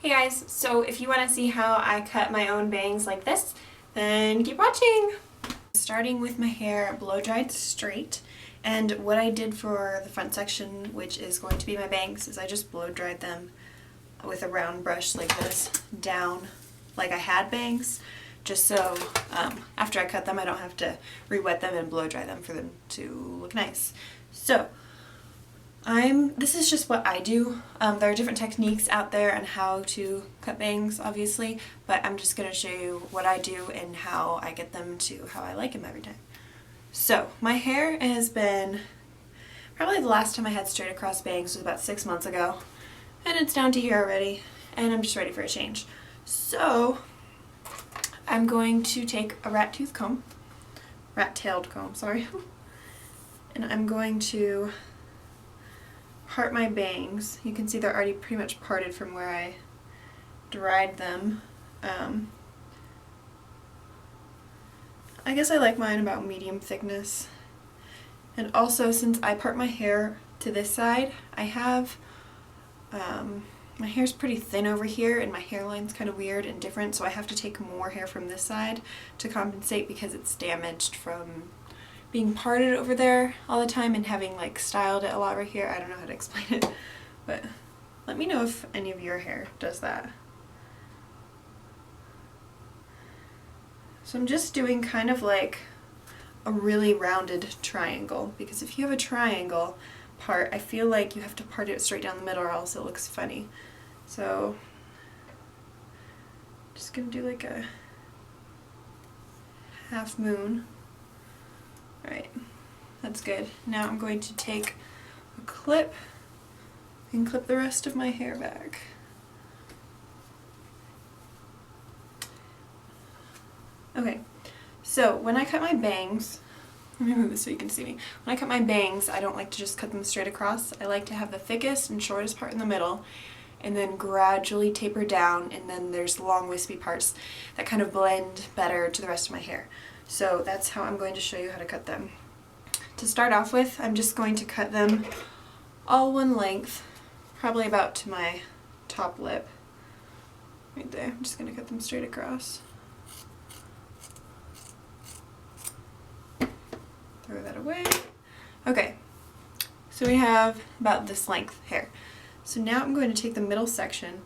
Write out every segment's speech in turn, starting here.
Hey guys, so if you want to see how I cut my own bangs like this, then keep watching! Starting with my hair blow dried straight, and what I did for the front section, which is going to be my bangs, is I just blow dried them with a round brush like this down like I had bangs, just so after I cut them I don't have to re-wet them and blow dry them for them to look nice. So this is just what I do. There are different techniques out there on how to cut bangs, obviously, but I'm just going to show you what I do and how I get them to how I like them every time. So my hair has been, probably the last time I had straight across bangs was about 6 months ago, and it's down to here already, and I'm just ready for a change. So I'm going to take a rat-tailed comb, sorry, and I'm going to part my bangs. You can see they're already pretty much parted from where I dried them. I guess I like mine about medium thickness. And also, since I part my hair to this side, I have, my hair's pretty thin over here and my hairline's kind of weird and different, so I have to take more hair from this side to compensate because it's damaged from being parted over there all the time and having like styled it a lot right here. I don't know how to explain it, but let me know if any of your hair does that. So I'm just doing kind of like a really rounded triangle, because if you have a triangle part, I feel like you have to part it straight down the middle or else it looks funny. So I'm just gonna do like a half moon. Alright, that's good. Now I'm going to take a clip and clip the rest of my hair back. Okay, so when I cut my bangs, let me move this so you can see me. When I cut my bangs, I don't like to just cut them straight across. I like to have the thickest and shortest part in the middle, and then gradually taper down, and then there's long wispy parts that kind of blend better to the rest of my hair. So that's how I'm going to show you how to cut them. To start off with, I'm just going to cut them all one length, probably about to my top lip. Right there. I'm just going to cut them straight across. Throw that away. Okay, so we have about this length hair. So now I'm going to take the middle section,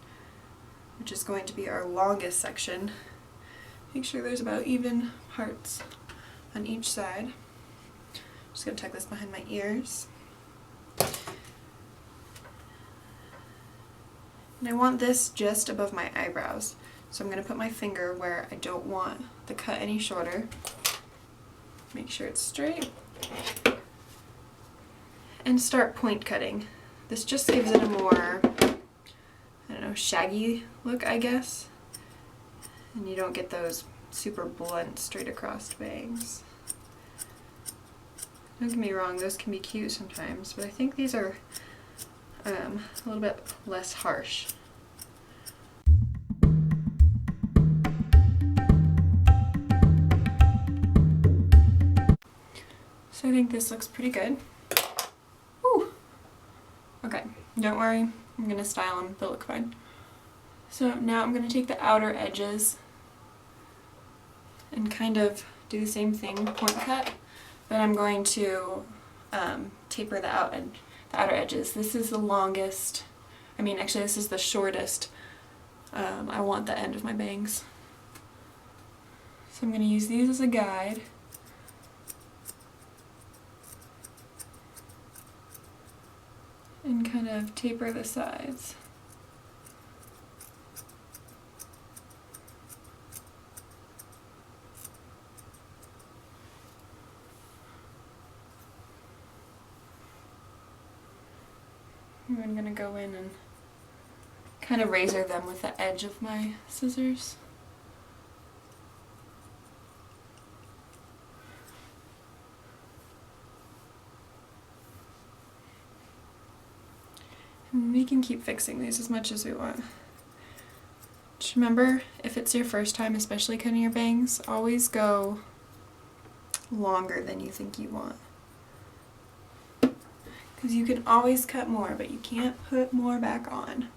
which is going to be our longest section. Make sure there's about even parts on each side. Just going to tuck this behind my ears. And I want this just above my eyebrows. So I'm going to put my finger where I don't want the cut any shorter. Make sure it's straight. And start point cutting. This just gives it a more, I don't know, shaggy look, I guess. And you don't get those super blunt straight across bangs. Don't get me wrong, those can be cute sometimes, but I think these are a little bit less harsh. So I think this looks pretty good. Whew. Okay, don't worry, I'm going to style them, they'll look fine. So now I'm going to take the outer edges and kind of do the same thing, point cut, but I'm going to taper the outer edges. This is the longest, actually this is the shortest. I want the end of my bangs. So I'm going to use these as a guide. And kind of taper the sides. I'm going to go in and kind of razor them with the edge of my scissors. And we can keep fixing these as much as we want. Just remember, if it's your first time, especially cutting your bangs, always go longer than you think you want. Because you can always cut more, but you can't put more back on.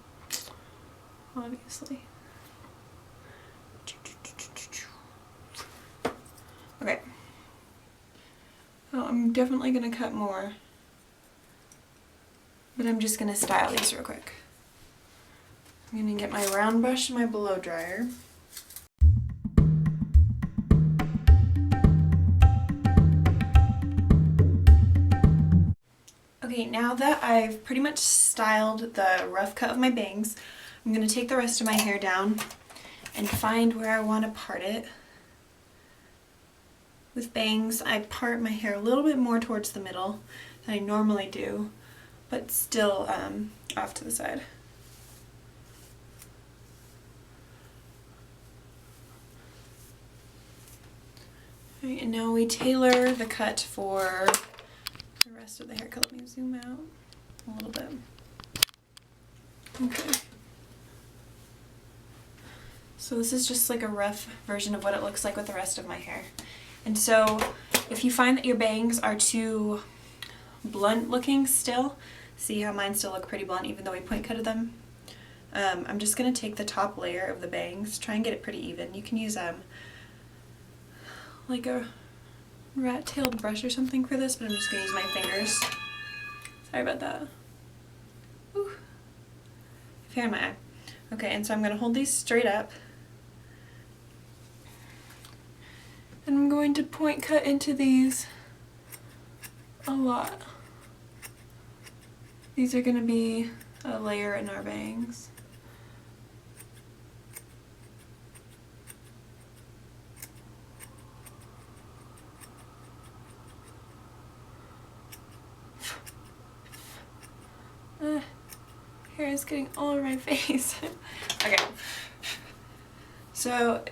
obviously. Okay. Well, I'm definitely gonna cut more, but I'm just gonna style these real quick. I'm gonna get my round brush and my blow dryer. Okay, now that I've pretty much styled the rough cut of my bangs, I'm going to take the rest of my hair down and find where I want to part it. With bangs, I part my hair a little bit more towards the middle than I normally do, but still off to the side. Alright, and now we tailor the cut for the rest of the haircut. Let me zoom out a little bit. Okay. So this is just like a rough version of what it looks like with the rest of my hair. And so if you find that your bangs are too blunt looking still, see how mine still look pretty blunt even though we point cutted them? I'm just going to take the top layer of the bangs, try and get it pretty even. You can use like a rat-tailed brush or something for this, but I'm just going to use my fingers. Sorry about that. Ooh. Hair in my eye. Okay, and so I'm going to hold these straight up. And I'm going to point cut into these a lot. These are going to be a layer in our bangs. Hair is getting all over my face. Okay. So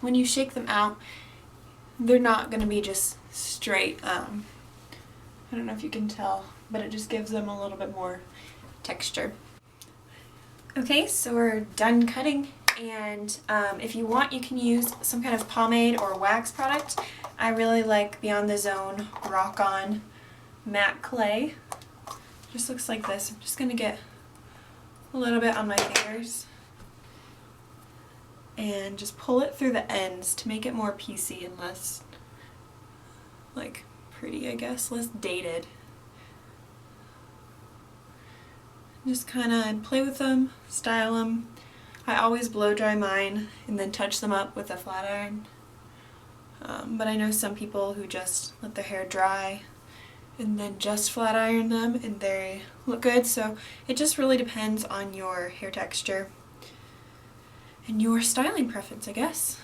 when you shake them out, they're not going to be just straight. I don't know if you can tell, but it just gives them a little bit more texture. Okay, so we're done cutting, and if you want, you can use some kind of pomade or wax product. I really like Beyond the Zone Rock On Matte Clay. Just looks like this. I'm just going to get a little bit on my fingers and just pull it through the ends to make it more piecey and less, like, pretty, I guess, less dated. Just kind of play with them, style them. I always blow dry mine and then touch them up with a flat iron. But I know some people who just let their hair dry and then just flat iron them and they look good. So it just really depends on your hair texture and your styling preference, I guess.